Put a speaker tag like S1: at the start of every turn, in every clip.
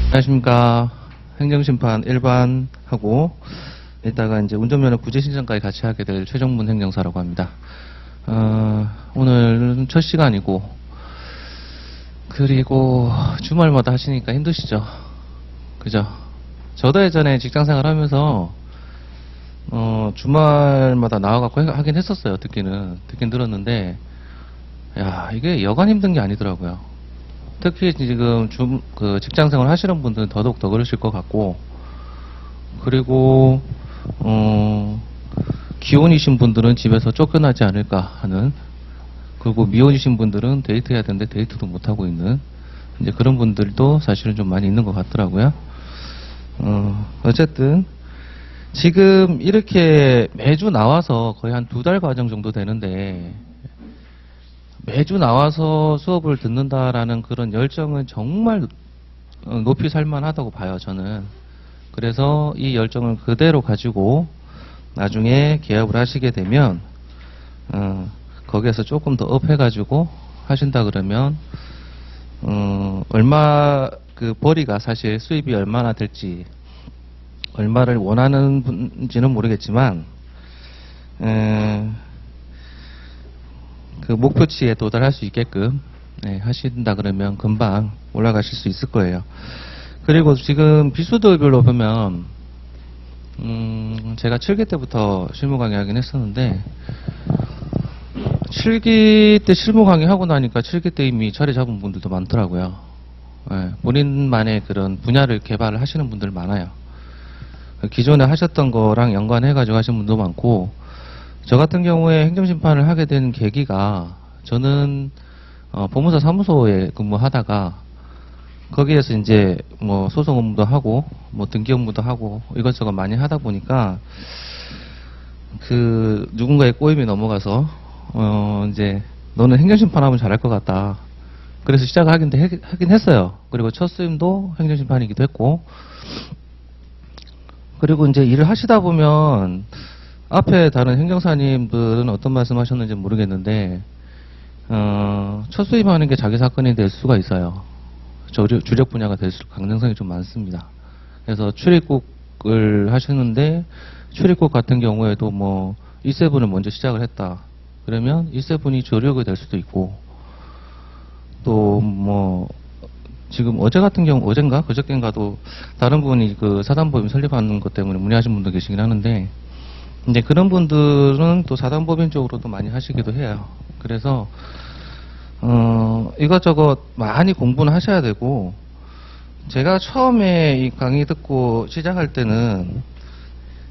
S1: 안녕하십니까. 행정심판 일반하고 이따가 이제 운전면허 구제 신청까지 같이 하게 될 최정문 행정사라고 합니다. 오늘은 첫 시간이고, 그리고 주말마다 하시니까 힘드시죠? 그죠? 저도 예전에 직장생활 하면서 주말마다 나와갖고 하긴 했었어요. 듣긴 들었는데, 야, 이게 여간 힘든 게 아니더라고요. 특히 지금 직장생활 하시는 분들은 더더욱 더 그러실 것 같고, 그리고 기혼이신 분들은 집에서 쫓겨나지 않을까 하는, 그리고 미혼이신 분들은 데이트해야 되는데 데이트도 못하고 있는 이제 그런 분들도 사실은 좀 많이 있는 것 같더라고요. 어쨌든 지금 이렇게 매주 나와서 거의 한 2달 과정 정도 되는데, 매주 나와서 수업을 듣는다라는 그런 열정은 정말 높이 살만하다고 봐요, 저는. 그래서 이 열정을 그대로 가지고 나중에 개업을 하시게 되면 거기에서 조금 더 업해가지고 하신다 그러면 얼마 그 벌이가 사실 수입이 얼마나 될지, 얼마를 원하는지는 모르겠지만 그 목표치에 도달할 수 있게끔 하신다 그러면 금방 올라가실 수 있을 거예요. 그리고 지금 비수들별로 보면 제가 7기 때부터 실무 강의하긴 했었는데, 7기 때 실무 강의하고 나니까 7기 때 이미 자리 잡은 분들도 많더라고요. 본인만의 그런 분야를 개발을 하시는 분들 많아요. 기존에 하셨던 거랑 연관해가지고 하시는 분도 많고, 저 같은 경우에 행정심판을 하게 된 계기가, 저는 법무사 사무소에 근무하다가 거기에서 이제 뭐 소송 업무도 하고 뭐 등기 업무도 하고 이것저것 많이 하다 보니까 그 누군가의 꼬임이 넘어가서 이제 너는 행정심판 하면 잘할 것 같다. 그래서 시작을 하긴 했어요. 그리고 첫 수임도 행정심판이기도 했고, 그리고 이제 일을 하시다 보면 앞에 다른 행정사님들은 어떤 말씀 하셨는지 모르겠는데, 첫 수임하는 게 자기 사건이 될 수가 있어요. 주력 분야가 될 가능성이 좀 많습니다. 그래서 출입국을 하시는데, 출입국 같은 경우에도 뭐 E7을 먼저 시작을 했다 그러면 E7이 조력이 될 수도 있고, 또 뭐 지금 어제 같은 경우, 어젠가 그저께인가도 다른 분이 그 사단법인 설립하는 것 때문에 문의하신 분도 계시긴 하는데, 이제 그런 분들은 또 사단법인 쪽으로도 많이 하시기도 해요. 그래서 이것저것 많이 공부는 하셔야 되고, 제가 처음에 이 강의 듣고 시작할 때는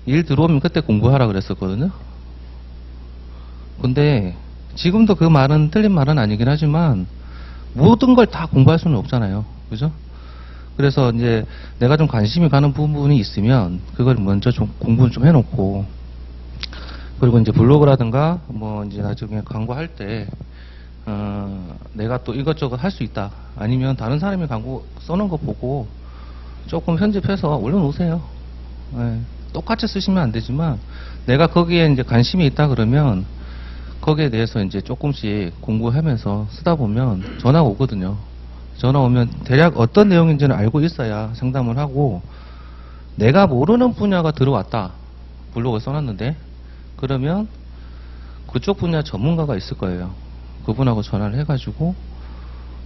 S1: 일 들어오면 그때 공부하라 그랬었거든요. 근데 지금도 그 말은 틀린 말은 아니긴 하지만 모든 걸 다 공부할 수는 없잖아요. 그죠? 그래서 이제 내가 좀 관심이 가는 부분이 있으면 그걸 먼저 좀 공부를 좀 해놓고, 그리고 이제 블로그라든가 뭐 이제 나중에 광고할 때 내가 또 이것저것 할 수 있다, 아니면 다른 사람이 광고 써놓은 거 보고 조금 편집해서 올려놓으세요. 똑같이 쓰시면 안 되지만 내가 거기에 이제 관심이 있다 그러면 거기에 대해서 이제 조금씩 공부하면서 쓰다 보면 전화 오거든요. 전화 오면 대략 어떤 내용인지는 알고 있어야 상담을 하고, 내가 모르는 분야가 들어왔다, 블로그에 써놨는데, 그러면 그쪽 분야 전문가가 있을 거예요. 그분하고 전화를 해가지고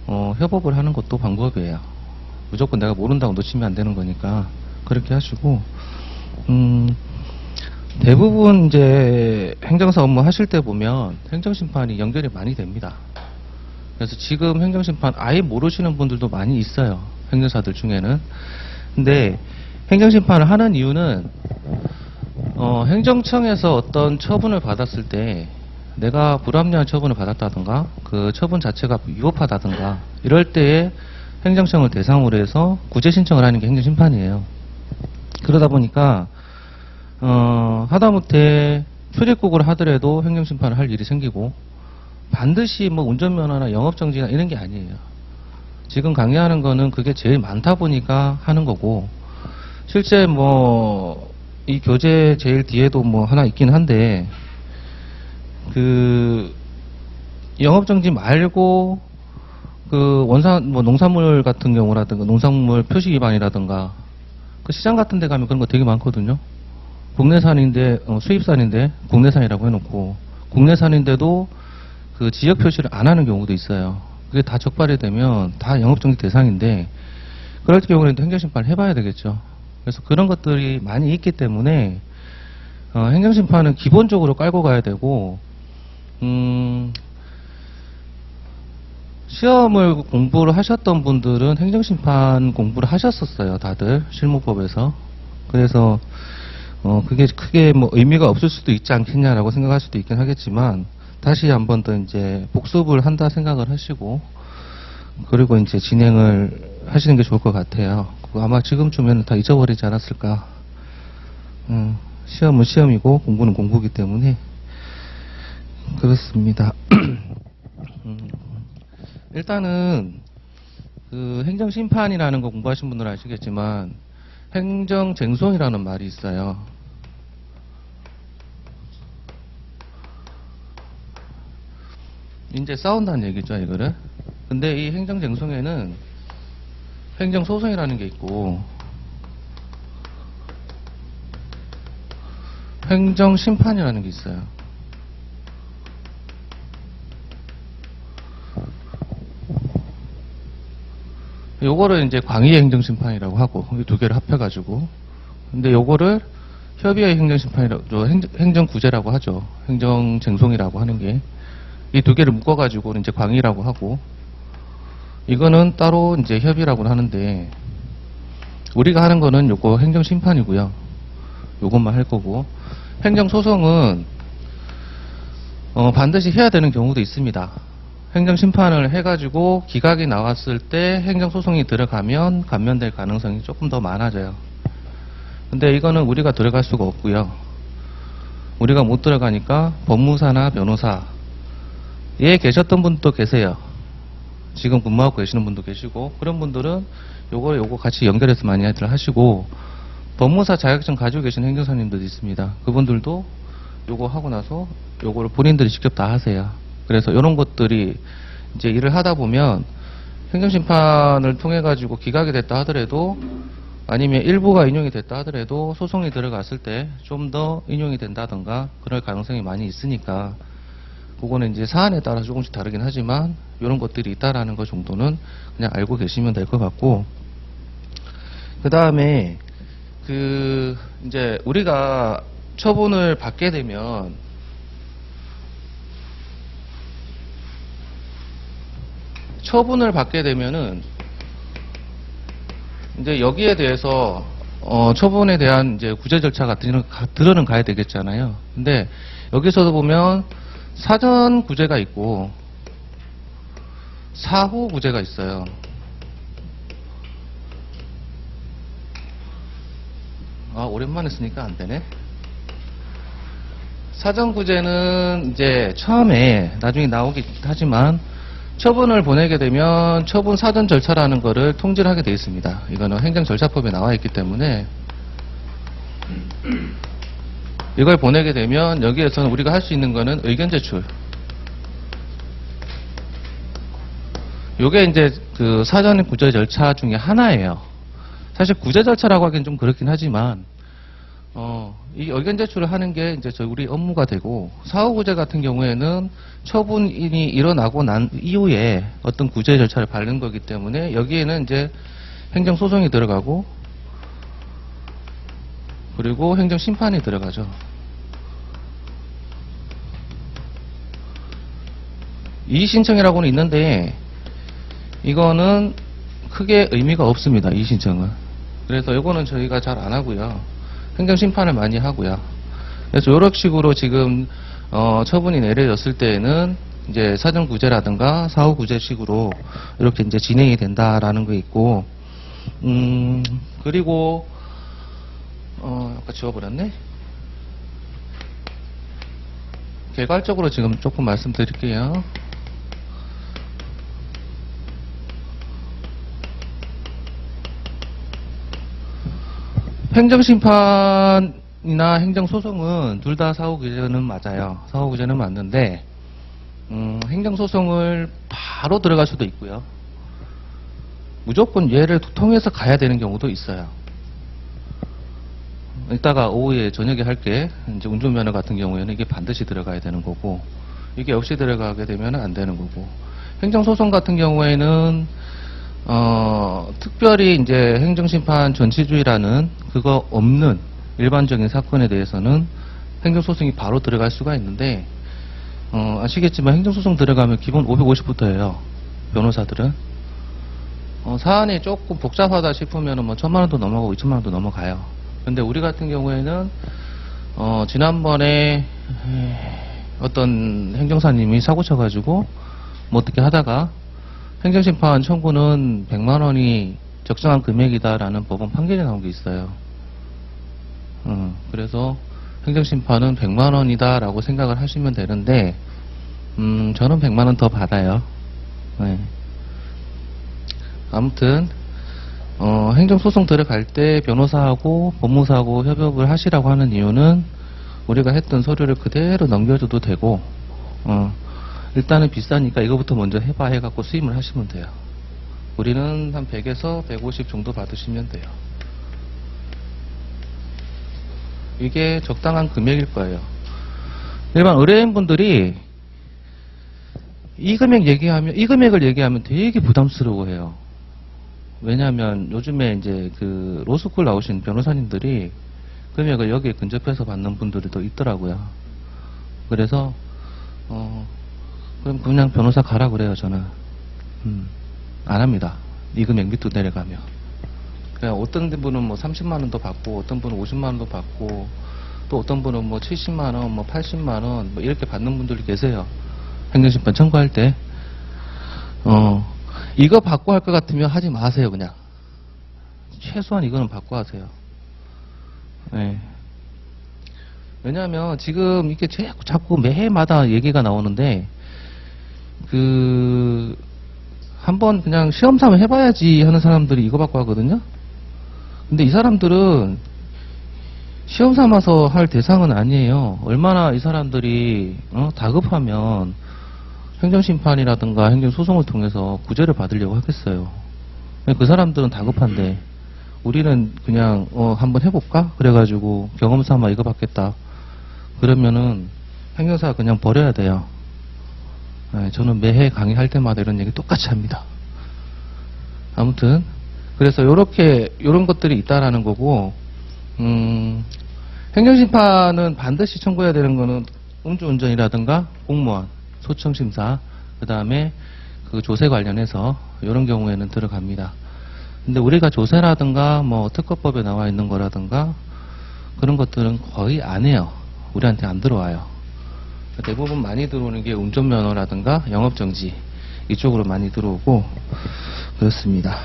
S1: 협업을 하는 것도 방법이에요. 무조건 내가 모른다고 놓치면 안 되는 거니까 그렇게 하시고, 대부분 이제 행정사 업무 하실 때 보면 행정심판이 연결이 많이 됩니다. 그래서 지금 행정심판 아예 모르시는 분들도 많이 있어요, 행정사들 중에는. 근데 행정심판을 하는 이유는 행정청에서 어떤 처분을 받았을 때 내가 불합리한 처분을 받았다든가 그 처분 자체가 위법하다든가 이럴 때에 행정청을 대상으로 해서 구제 신청을 하는 게 행정심판이에요. 그러다 보니까 하다못해 출입국을 하더라도 행정심판을 할 일이 생기고, 반드시 뭐 운전면허나 영업정지나 이런 게 아니에요. 지금 강의하는 거는 그게 제일 많다 보니까 하는 거고, 실제 뭐 이 교재 제일 뒤에도 뭐 하나 있긴 한데, 그 영업정지 말고 그 원산 뭐 농산물 같은 경우라든가 농산물 표시 위반이라든가 그 시장 같은 데 가면 그런 거 되게 많거든요. 국내산인데 수입산인데 국내산이라고 해놓고 국내산인데도 그 지역 표시를 안 하는 경우도 있어요. 그게 다 적발이 되면 다 영업정지 대상인데 그럴 경우에는 행정심판을 해봐야 되겠죠. 그래서 그런 것들이 많이 있기 때문에 행정심판은 기본적으로 깔고 가야 되고 시험을 공부를 하셨던 분들은 행정심판 공부를 하셨었어요. 다들 실무법에서. 그래서 그게 크게 뭐 의미가 없을 수도 있지 않겠냐라고 생각할 수도 있긴 하겠지만 다시 한 번 더 이제 복습을 한다 생각을 하시고 그리고 이제 진행을 하시는 게 좋을 것 같아요. 아마 지금쯤에는 다 잊어버리지 않았을까. 시험은 시험이고 공부는 공부이기 때문에 그렇습니다. 일단은 그 행정심판이라는 거 공부하신 분들은 아시겠지만 행정쟁송이라는 말이 있어요. 이제 싸운다는 얘기죠, 이거를. 근데 이 행정쟁송에는 행정소송이라는 게 있고 행정심판이라는 게 있어요. 요거를 이제 광의의 행정심판이라고 하고 이 두 개를 합해가지고 근데 요거를 협의의 행정심판이라고 행정구제라고 하죠. 행정쟁송이라고 하는 게 이 두 개를 묶어가지고 이제 광의라고 하고 이거는 따로 이제 협의라고 하는데 우리가 하는 거는 요거 행정심판이고요. 요것만 할 거고 행정소송은 반드시 해야 되는 경우도 있습니다. 행정심판을 해가지고 기각이 나왔을 때 행정소송이 들어가면 감면될 가능성이 조금 더 많아져요. 근데 이거는 우리가 들어갈 수가 없고요. 우리가 못 들어가니까 법무사나 변호사에 계셨던 분도 계세요. 지금 근무하고 계시는 분도 계시고 그런 분들은 요거 같이 연결해서 많이들 하시고 법무사 자격증 가지고 계신 행정사님들도 있습니다. 그분들도 요거 하고 나서 요거를 본인들이 직접 다 하세요. 그래서 이런 것들이 이제 일을 하다 보면 행정심판을 통해 가지고 기각이 됐다 하더라도 아니면 일부가 인용이 됐다 하더라도 소송이 들어갔을 때 좀 더 인용이 된다던가 그럴 가능성이 많이 있으니까 그거는 이제 사안에 따라 조금씩 다르긴 하지만 이런 것들이 있다라는 것 정도는 그냥 알고 계시면 될 것 같고 그 다음에 그 이제 우리가 처분을 받게 되면 처분을 이제 여기에 대해서 처분에 대한 이제 구제 절차가 들어는 가야 되겠잖아요. 근데 여기서도 보면 사전 구제가 있고 사후 구제가 있어요. 오랜만에 쓰니까 안 되네. 사전 구제는 이제 처음에 나중에 나오긴 하지만 처분을 보내게 되면 처분 사전 절차라는 거를 통지를 하게 되어 있습니다. 이거는 행정절차법에 나와 있기 때문에 이걸 보내게 되면 여기에서는 우리가 할 수 있는 거는 의견 제출. 요게 이제 그 사전 구제 절차 중에 하나예요. 사실 구제 절차라고 하기엔 좀 그렇긴 하지만 이 의견 제출을 하는 게 이제 우리 업무가 되고 사후 구제 같은 경우에는 처분이 일어나고 난 이후에 어떤 구제 절차를 밟는 거기 때문에 여기에는 이제 행정 소송이 들어가고 그리고 행정 심판이 들어가죠. 이의 신청이라고는 있는데 이거는 크게 의미가 없습니다. 이의 신청은. 그래서 이거는 저희가 잘 안 하고요. 행정 심판을 많이 하고요. 그래서 이런 식으로 지금 처분이 내려졌을 때에는 이제 사전 구제라든가 사후 구제식으로 이렇게 이제 진행이 된다라는 거 있고, 그리고 아까 지워버렸네. 개괄적으로 지금 조금 말씀드릴게요. 행정심판이나 행정소송은 둘 다 사후구제는 맞아요. 사후구제는 맞는데 행정소송을 바로 들어갈 수도 있고요. 무조건 얘를 통해서 가야 되는 경우도 있어요. 이따가 오후에 저녁에 할게. 이제 운전면허 같은 경우에는 이게 반드시 들어가야 되는 거고, 이게 없이 들어가게 되면 안 되는 거고, 행정소송 같은 경우에는 특별히 이제 행정심판 전치주의라는 그거 없는 일반적인 사건에 대해서는 행정소송이 바로 들어갈 수가 있는데, 아시겠지만 행정소송 들어가면 기본 550부터 해요. 변호사들은. 사안이 조금 복잡하다 싶으면 뭐 1000만 원도 넘어가고 2천만 원도 넘어가요. 근데 우리 같은 경우에는 지난번에 어떤 행정사님이 사고 쳐가지고 뭐 어떻게 하다가 행정심판 청구는 100만 원이 적정한 금액이다라는 법원 판결이 나온 게 있어요. 그래서 행정심판은 100만 원이다라고 생각을 하시면 되는데, 저는 100만 원 더 받아요. 네. 아무튼 행정소송 들어갈 때 변호사하고 법무사하고 협업을 하시라고 하는 이유는 우리가 했던 서류를 그대로 넘겨줘도 되고, 일단은 비싸니까 이거부터 먼저 해봐 해갖고 수임을 하시면 돼요. 우리는 한 100에서 150 정도 받으시면 돼요. 이게 적당한 금액일 거예요. 일반 의뢰인분들이 이 금액을 얘기하면 되게 부담스러워해요. 왜냐하면 요즘에 이제 그 로스쿨 나오신 변호사님들이 금액을 여기에 근접해서 받는 분들이 더 있더라고요. 그래서 그럼 그냥 변호사 가라 그래요. 저는 안 합니다. 이 금액 밑으로 내려가면. 그냥 어떤 분은 뭐 30만 원도 받고, 어떤 분은 50만 원도 받고, 또 어떤 분은 뭐 70만 원, 뭐 80만 원, 뭐 이렇게 받는 분들이 계세요. 행정심판 청구할 때. 이거 받고 할 것 같으면 하지 마세요, 그냥. 최소한 이거는 받고 하세요. 네. 왜냐하면 지금 이게 자꾸 매해마다 얘기가 나오는데, 한번 그냥 시험 삼아 해봐야지 하는 사람들이 이거 받고 하거든요? 근데 이 사람들은 시험 삼아서 할 대상은 아니에요. 얼마나 이 사람들이 다급하면 행정심판이라든가 행정소송을 통해서 구제를 받으려고 하겠어요. 그 사람들은 다급한데 우리는 그냥 한번 해볼까? 그래가지고 경험 삼아 이거 받겠다. 그러면은 행정사 그냥 버려야 돼요. 네, 저는 매해 강의할 때마다 이런 얘기 똑같이 합니다. 아무튼 그래서 요런 것들이 있다라는 거고, 행정심판은 반드시 청구해야 되는 거는 음주운전이라든가 공무원, 소청심사, 그 다음에 그 조세 관련해서 이런 경우에는 들어갑니다. 근데 우리가 조세라든가 뭐 특허법에 나와 있는 거라든가 그런 것들은 거의 안 해요. 우리한테 안 들어와요. 대부분 많이 들어오는 게 운전면허라든가 영업정지 이쪽으로 많이 들어오고 그렇습니다.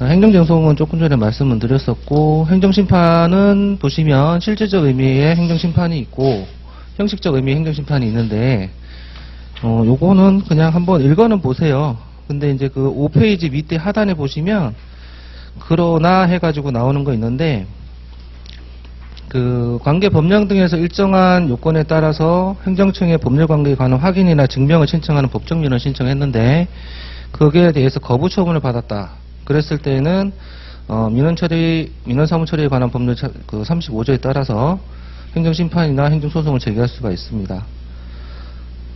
S1: 행정쟁송은 조금 전에 말씀을 드렸었고, 행정심판은 보시면 실질적 의미의 행정심판이 있고 형식적 의미의 행정심판이 있는데, 요거는 그냥 한번 읽어는 보세요. 근데 이제 그 5페이지 밑에 하단에 보시면 그러나 해가지고 나오는 거 있는데, 그 관계 법령 등에서 일정한 요건에 따라서 행정청의 법률 관계에 관한 확인이나 증명을 신청하는 법정민원 신청했는데 거기에 대해서 거부 처분을 받았다. 그랬을 때는 민원 사무 처리에 관한 법률 그 35조에 따라서 행정심판이나 행정소송을 제기할 수가 있습니다.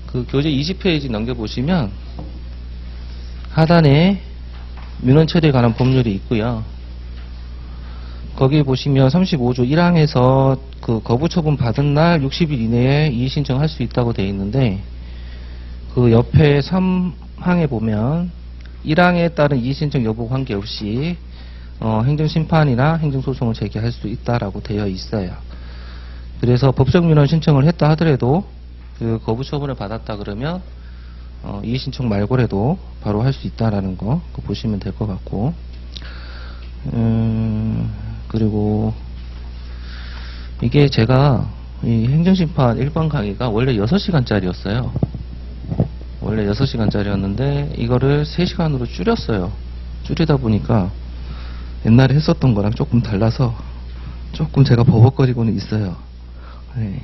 S1: 그 교재 20페이지 넘겨보시면 하단에 민원 처리에 관한 법률이 있고요. 거기 보시면 35조 1항에서 그 거부 처분 받은 날 60일 이내에 이의 신청할 수 있다고 되어 있는데, 그 옆에 3항에 보면 1항에 따른 이의 신청 여부 관계없이 행정심판이나 행정소송을 제기할 수 있다라고 되어 있어요. 그래서 법정민원 신청을 했다 하더라도 그 거부 처분을 받았다 그러면 이의 신청 말고라도 바로 할 수 있다라는 거 그거 보시면 될 것 같고, 그리고 이게 제가 이 행정심판 1번 강의가 원래 6시간짜리였어요. 원래 6시간짜리였는데 이거를 3시간으로 줄였어요. 줄이다 보니까 옛날에 했었던 거랑 조금 달라서 조금 제가 버벅거리고는 있어요. 네.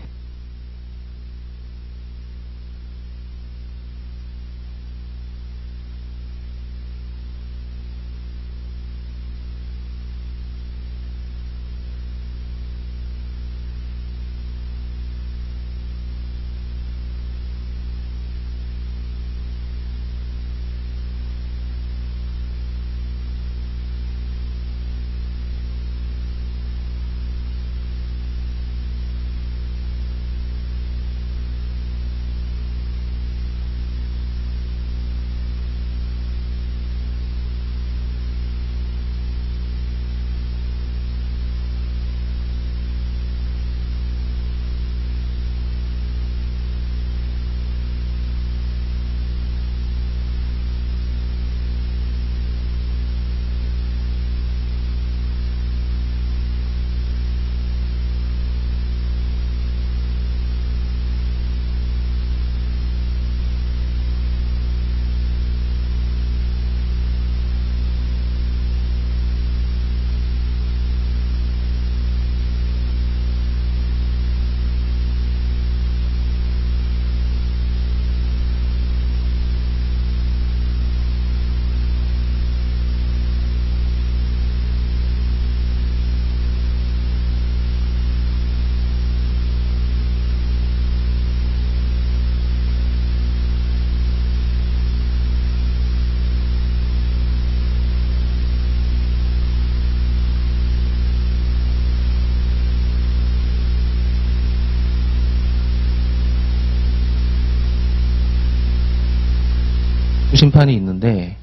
S1: 심판이 있는데,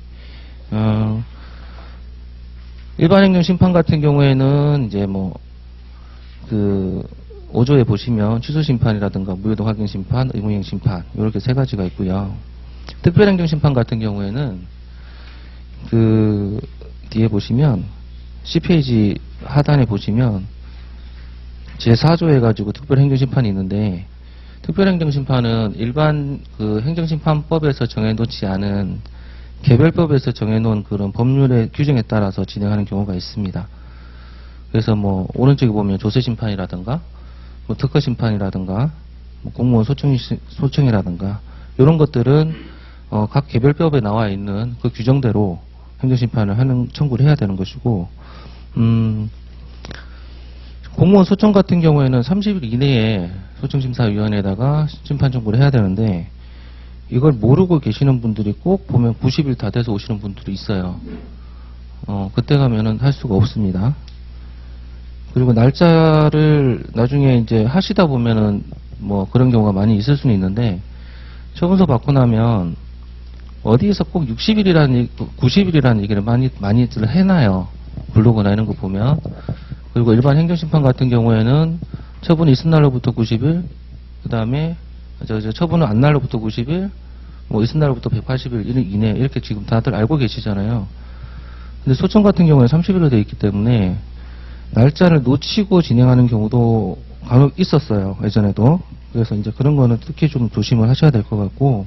S1: 일반 행정 심판 같은 경우에는 이제 뭐, 5조에 보시면 취소 심판이라든가 무효동 확인 심판, 의무이행 심판, 이렇게 세 가지가 있고요. 특별행정 심판 같은 경우에는 뒤에 보시면, C페이지 하단에 보시면, 제4조 해가지고 특별행정심판이 있는데, 특별행정심판은 일반 행정심판법에서 정해놓지 않은 개별법에서 정해놓은 그런 법률의 규정에 따라서 진행하는 경우가 있습니다. 그래서 뭐, 오른쪽에 보면 조세심판이라든가, 뭐 특허심판이라든가, 뭐 공무원 소청이라든가, 이런 것들은, 각 개별법에 나와 있는 그 규정대로 행정심판을 청구를 해야 되는 것이고, 공무원 소청 같은 경우에는 30일 이내에 소청심사위원회에다가 심판 청구를 해야 되는데, 이걸 모르고 계시는 분들이 꼭 보면 90일 다 돼서 오시는 분들이 있어요. 그때 가면은 할 수가 없습니다. 그리고 날짜를 나중에 이제 하시다 보면은 뭐 그런 경우가 많이 있을 수는 있는데, 처분서 받고 나면 어디에서 꼭 60일이라는, 90일이라는 얘기를 많이들 해놔요. 블로그나 이런 거 보면. 그리고 일반 행정심판 같은 경우에는 처분이 있은 날로부터 90일, 그 다음에 처분은 안 날로부터 90일, 뭐 있은 날로부터 180일 이내, 이렇게 지금 다들 알고 계시잖아요. 근데 소청 같은 경우는 30일로 되어 있기 때문에 날짜를 놓치고 진행하는 경우도 간혹 있었어요. 예전에도. 그래서 이제 그런 거는 특히 좀 조심을 하셔야 될 것 같고,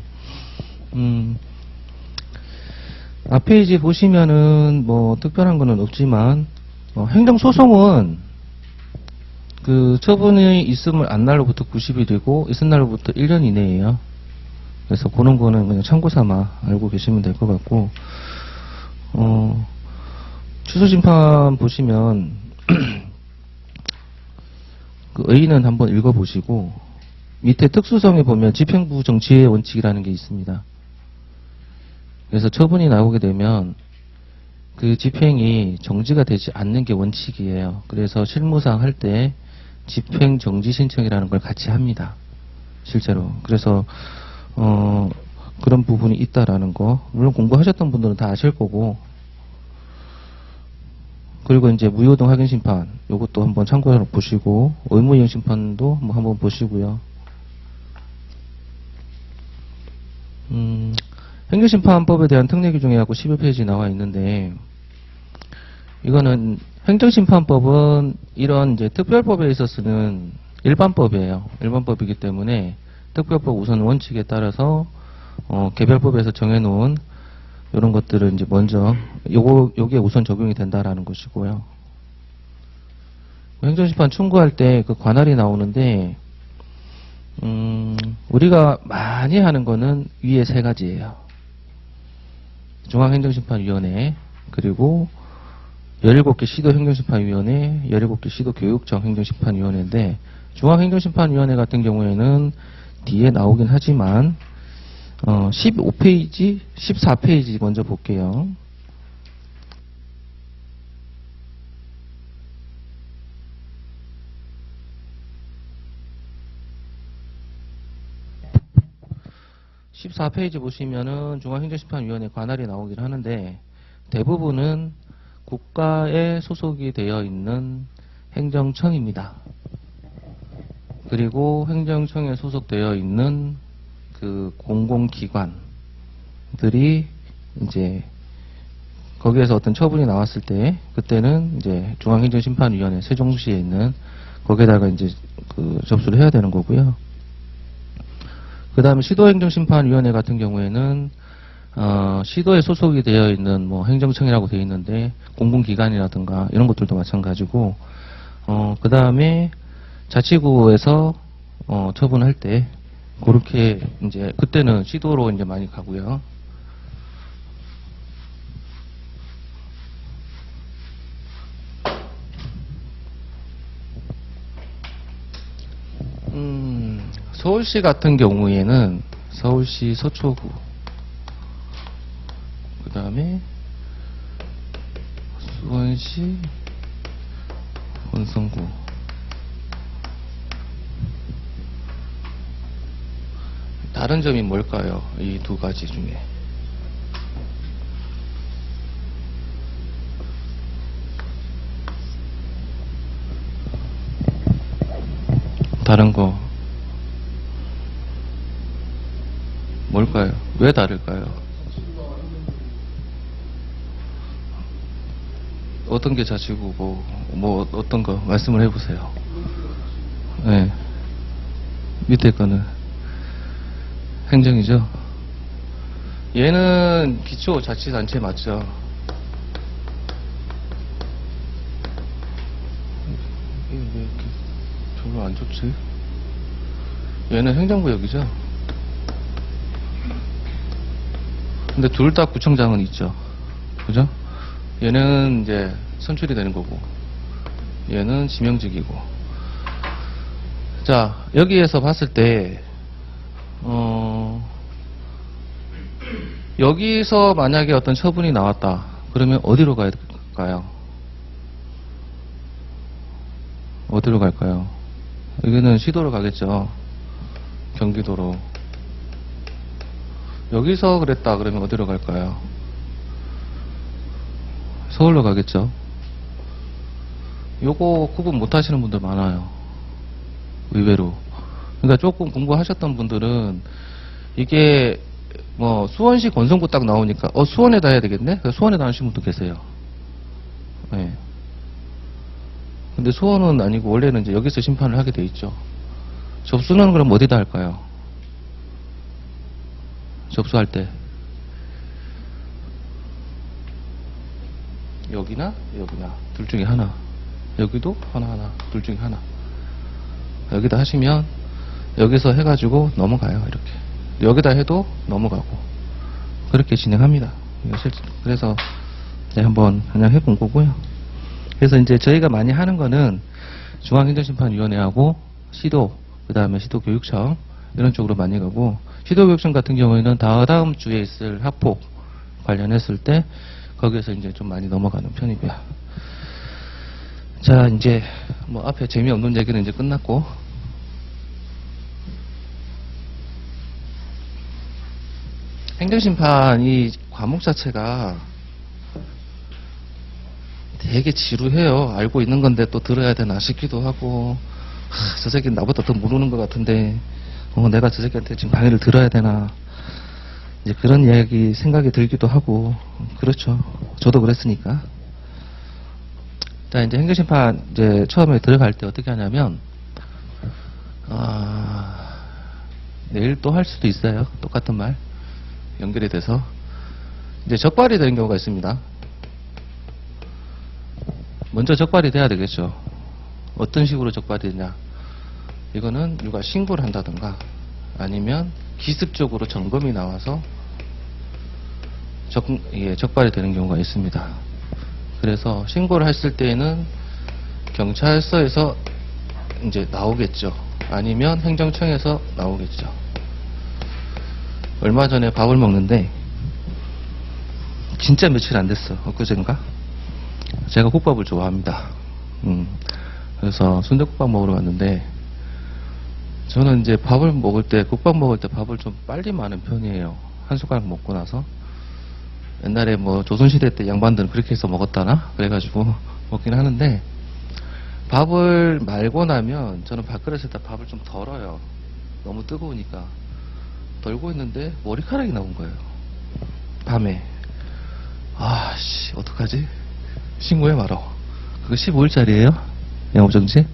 S1: 앞페이지 보시면은 뭐 특별한 거는 없지만, 행정소송은 처분이 있음을 안 날로부터 90일이고 있은 날로부터 1년 이내예요. 그래서 그런 거는 그냥 참고 삼아 알고 계시면 될 것 같고, 취소심판 보시면 그 의의는 한번 읽어보시고, 밑에 특수성에 보면 집행부 정치의 원칙이라는 게 있습니다. 그래서 처분이 나오게 되면 그 집행이 정지가 되지 않는 게 원칙이에요. 그래서 실무상 할 때 집행 정지 신청이라는 걸 같이 합니다. 실제로. 그래서 그런 부분이 있다라는 거, 물론 공부하셨던 분들은 다 아실 거고, 그리고 이제 무효동 확인 심판, 요것도 한번 참고해 보시고, 의무이행 심판도 뭐 한번 보시고요. 행정심판법에 대한 특례 규정이라고 11페이지 나와 있는데, 이거는 행정심판법은 이런 이제 특별법에 있어서는 일반법이에요. 일반법이기 때문에 특별법 우선 원칙에 따라서 개별법에서 정해놓은 이런 것들을 이제 먼저 요게 우선 적용이 된다라는 것이고요. 행정심판 청구할 때 그 관할이 나오는데, 우리가 많이 하는 거는 위에 세 가지예요. 중앙행정심판위원회, 그리고 17개 시도행정심판위원회, 17개 시도교육청 행정심판위원회인데, 중앙행정심판위원회 같은 경우에는 뒤에 나오긴 하지만 15페이지, 14페이지 먼저 볼게요. (14페이지) 보시면은 중앙행정심판위원회 관할이 나오긴 하는데, 대부분은 국가에 소속이 되어 있는 행정청입니다. 그리고 행정청에 소속되어 있는 그 공공기관들이 이제 거기에서 어떤 처분이 나왔을 때, 그때는 이제 중앙행정심판위원회, 세종시에 있는 거기에다가 이제 접수를 해야 되는 거고요. 그 다음에 시도행정심판위원회 같은 경우에는 시도에 소속이 되어 있는 뭐 행정청이라고 되어 있는데, 공공기관이라든가 이런 것들도 마찬가지고, 그 다음에 자치구에서 처분할 때 그렇게 이제 그때는 시도로 이제 많이 가고요. 서울시 같은 경우에는 서울시 서초구, 그 다음에 수원시 원성구, 다른 점이 뭘까요? 이 두 가지 중에. 다른 거 뭘까요? 왜 다를까요? 어떤 게 자치구고 뭐 어떤 거 말씀을 해보세요. 네. 밑에 거는 행정이죠. 얘는 기초자치단체 맞죠? 이게 왜 이렇게 별로 안 좋지? 얘는 행정구역이죠. 근데 둘 다 구청장은 있죠. 그죠? 얘는 이제 선출이 되는 거고, 얘는 지명직이고. 자, 여기에서 봤을 때, 여기서 만약에 어떤 처분이 나왔다. 그러면 어디로 가야 될까요? 어디로 갈까요? 여기는 시도로 가겠죠. 경기도로. 여기서 그랬다. 그러면 어디로 갈까요? 서울로 가겠죠. 요거 구분 못 하시는 분들 많아요. 의외로. 그러니까 조금 공부하셨던 분들은 이게 뭐 수원시 건성구 딱 나오니까 수원에다 해야 되겠네? 수원에다 하시는 분도 계세요. 네. 근데 수원은 아니고 원래는 이제 여기서 심판을 하게 돼 있죠. 접수는 그럼 어디다 할까요? 접수할 때 여기나 여기나 둘 중에 하나. 여기도 하나 둘 중에 하나. 여기다 하시면 여기서 해가지고 넘어가요. 이렇게 여기다 해도 넘어가고 그렇게 진행합니다. 그래서 이제 한번 그냥 해본 거고요. 그래서 이제 저희가 많이 하는 거는 중앙행정심판위원회하고 시도, 그 다음에 시도교육청 이런 쪽으로 많이 가고, 시도교육청 같은 경우에는 다음 주에 있을 학폭 관련했을 때 거기에서 이제 좀 많이 넘어가는 편이고요. 자, 이제 뭐 앞에 재미없는 얘기는 이제 끝났고, 행정심판 이 과목 자체가 되게 지루해요. 알고 있는 건데 또 들어야 되나 싶기도 하고, 저 새끼는 나보다 더 모르는 것 같은데 내가 저 새끼한테 지금 강의를 들어야 되나, 이제 그런 이야기 생각이 들기도 하고. 그렇죠. 저도 그랬으니까. 자, 이제 행정심판 이제 처음에 들어갈 때 어떻게 하냐면, 내일 또 할 수도 있어요. 똑같은 말 연결이 돼서 이제 적발이 되는 경우가 있습니다. 먼저 적발이 돼야 되겠죠. 어떤 식으로 적발이 되냐? 이거는 누가 신고를 한다든가 아니면 기습적으로 점검이 나와서 적발이 되는 경우가 있습니다. 그래서 신고를 했을 때에는 경찰서에서 이제 나오겠죠. 아니면 행정청에서 나오겠죠. 얼마 전에 밥을 먹는데, 진짜 며칠 안 됐어. 엊그젠가? 제가 국밥을 좋아합니다. 그래서 순댓국밥 먹으러 갔는데, 저는 이제 밥을 먹을 때, 국밥 먹을 때 밥을 좀 빨리 마는 편이에요. 한 숟가락 먹고 나서. 옛날에 뭐 조선시대 때 양반들은 그렇게 해서 먹었다나? 그래가지고 먹긴 하는데, 밥을 말고 나면 저는 밥그릇에다 밥을 좀 덜어요. 너무 뜨거우니까. 덜고 있는데 머리카락이 나온 거예요. 밤에. 아씨, 어떡하지? 신고해 말어. 그거 15일짜리예요? 영업정지?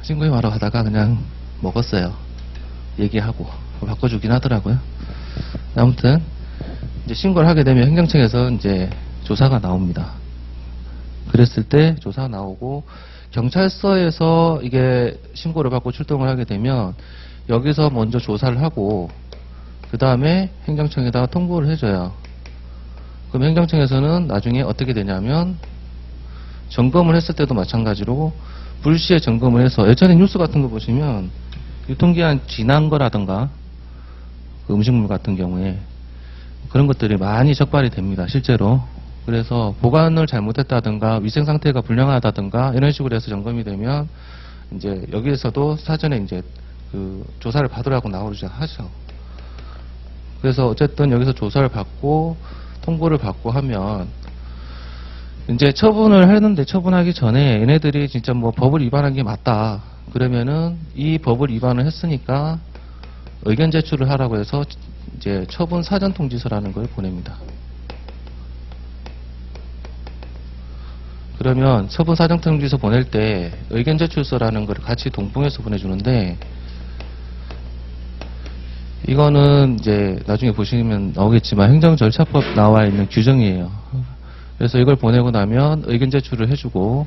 S1: 신고해 말어 하다가 그냥 먹었어요. 얘기하고. 바꿔주긴 하더라고요. 아무튼 이제 신고를 하게 되면 행정청에서 이제 조사가 나옵니다. 그랬을 때 조사 나오고, 경찰서에서 이게 신고를 받고 출동을 하게 되면 여기서 먼저 조사를 하고 그 다음에 행정청에다가 통보를 해줘요. 그럼 행정청에서는 나중에 어떻게 되냐면, 점검을 했을 때도 마찬가지로 불시에 점검을 해서, 예전에 뉴스 같은 거 보시면 유통기한 지난 거라든가 그 음식물 같은 경우에 그런 것들이 많이 적발이 됩니다. 실제로. 그래서 보관을 잘못했다든가 위생 상태가 불량하다든가 이런 식으로 해서 점검이 되면 이제 여기에서도 사전에 이제 그 조사를 받으라고 나오지 하죠. 그래서 어쨌든 여기서 조사를 받고 통보를 받고 하면 이제 처분을 했는데, 처분하기 전에 얘네들이 진짜 뭐 법을 위반한 게 맞다. 그러면은 이 법을 위반을 했으니까 의견 제출을 하라고 해서 이제 처분 사전 통지서라는 걸 보냅니다. 그러면 처분 사전 통지서 보낼 때 의견 제출서라는 걸 같이 동봉해서 보내주는데, 이거는 이제 나중에 보시면 나오겠지만 행정절차법 나와 있는 규정이에요. 그래서 이걸 보내고 나면 의견 제출을 해주고,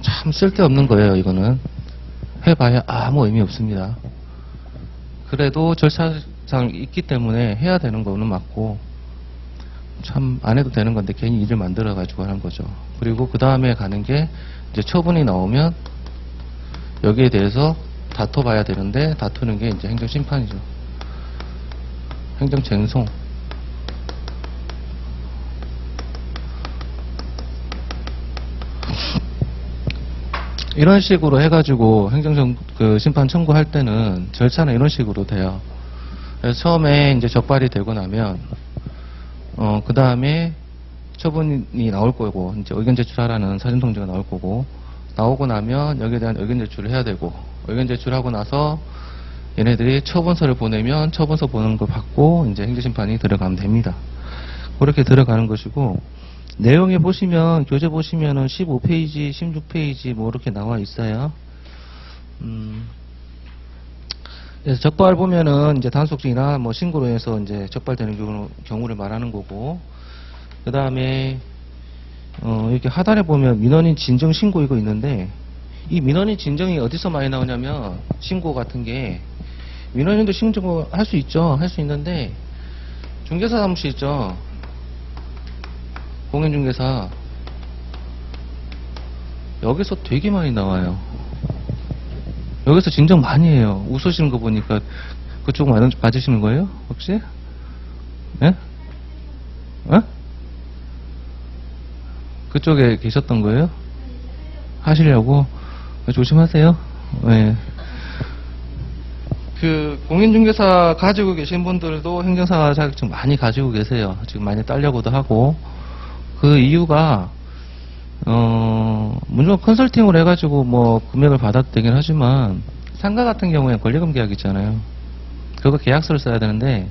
S1: 참 쓸데없는 거예요. 이거는 해봐야 아무 의미 없습니다. 그래도 절차상 있기 때문에 해야 되는 거는 맞고, 참 안 해도 되는 건데 괜히 일을 만들어 가지고 하는 거죠. 그리고 그 다음에 가는 게 이제 처분이 나오면 여기에 대해서 다퉈봐야 되는데, 다투는 게 이제 행정심판이죠. 행정쟁송. 이런 식으로 해가지고 심판 청구할 때는 절차는 이런 식으로 돼요. 그래서 처음에 이제 적발이 되고 나면, 그 다음에 처분이 나올 거고, 이제 의견 제출하라는 사전 통지가 나올 거고, 나오고 나면 여기에 대한 의견 제출을 해야 되고, 의견 제출하고 나서 얘네들이 처분서를 보내면 처분서 보는 거 받고 이제 행정심판이 들어가면 됩니다. 그렇게 들어가는 것이고, 내용에 보시면, 교재 보시면은 15페이지, 16페이지 뭐 이렇게 나와 있어요. 그래서 적발 보면은 이제 단속이나 뭐 신고로 해서 이제 적발되는 경우를 말하는 거고, 그 다음에 이렇게 하단에 보면 민원인 진정 신고 이거 있는데, 이 민원인 진정이 어디서 많이 나오냐면, 신고 같은 게 민원인도 신고 할 수 있죠. 할 수 있는데 중개사 사무실 있죠. 공인중개사, 여기서 되게 많이 나와요. 여기서 진정 많이 해요. 웃으시는 거 보니까 그쪽 맞으시는 거예요? 혹시? 예? 어? 그쪽에 계셨던 거예요? 하시려고? 조심하세요. 네. 그 공인중개사 가지고 계신 분들도 행정사 자격증 많이 가지고 계세요. 지금 많이 따려고도 하고. 그 이유가 물론 컨설팅을 해가지고 뭐 금액을 받아도 되긴 하지만, 상가 같은 경우에 권리금 계약 있잖아요. 그거 계약서를 써야 되는데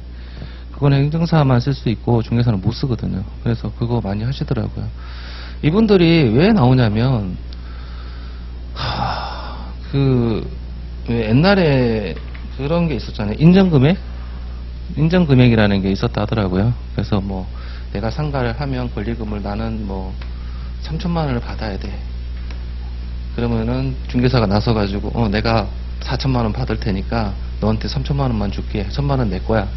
S1: 그거는 행정사만 쓸 수 있고 중개사는 못 쓰거든요. 그래서 그거 많이 하시더라고요. 이분들이 왜 나오냐면, 옛날에 그런 게 있었잖아요. 인정금액이라는 게 있었다 하더라고요. 그래서 뭐 내가 상가를 하면 권리금을 나는 뭐 3천만 원을 받아야 돼. 그러면은 중개사가 나서가지고 내가 4천만 원 받을 테니까 너한테 3천만 원만 줄게. 1천만 원 내 거야.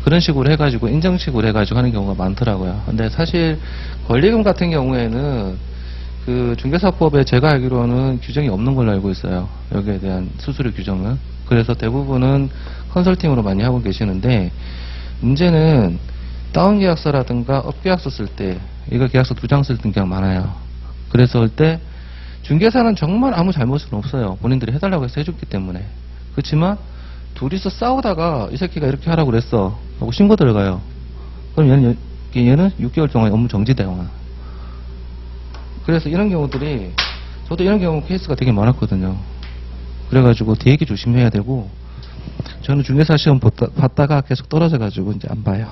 S1: 그런 식으로 해가지고 인정식으로 해가지고 하는 경우가 많더라고요. 근데 사실 권리금 같은 경우에는 그 중개사법에 제가 알기로는 규정이 없는 걸로 알고 있어요. 여기에 대한 수수료 규정은. 그래서 대부분은 컨설팅으로 많이 하고 계시는데, 문제는 다운 계약서라든가 업 계약서 쓸 때, 이거 계약서 2장 쓸 때 그냥 많아요. 그래서 할 때 중개사는 정말 아무 잘못은 없어요. 본인들이 해달라고 해서 해줬기 때문에. 그렇지만 둘이서 싸우다가 이 새끼가 이렇게 하라고 그랬어 하고 신고 들어가요. 그럼 얘는 6개월 동안 업무 정지돼요. 그래서 이런 경우들이, 저도 이런 경우 케이스가 되게 많았거든요. 그래가지고 되게 조심해야 되고, 저는 중개사 시험 봤다가 계속 떨어져가지고 이제 안 봐요.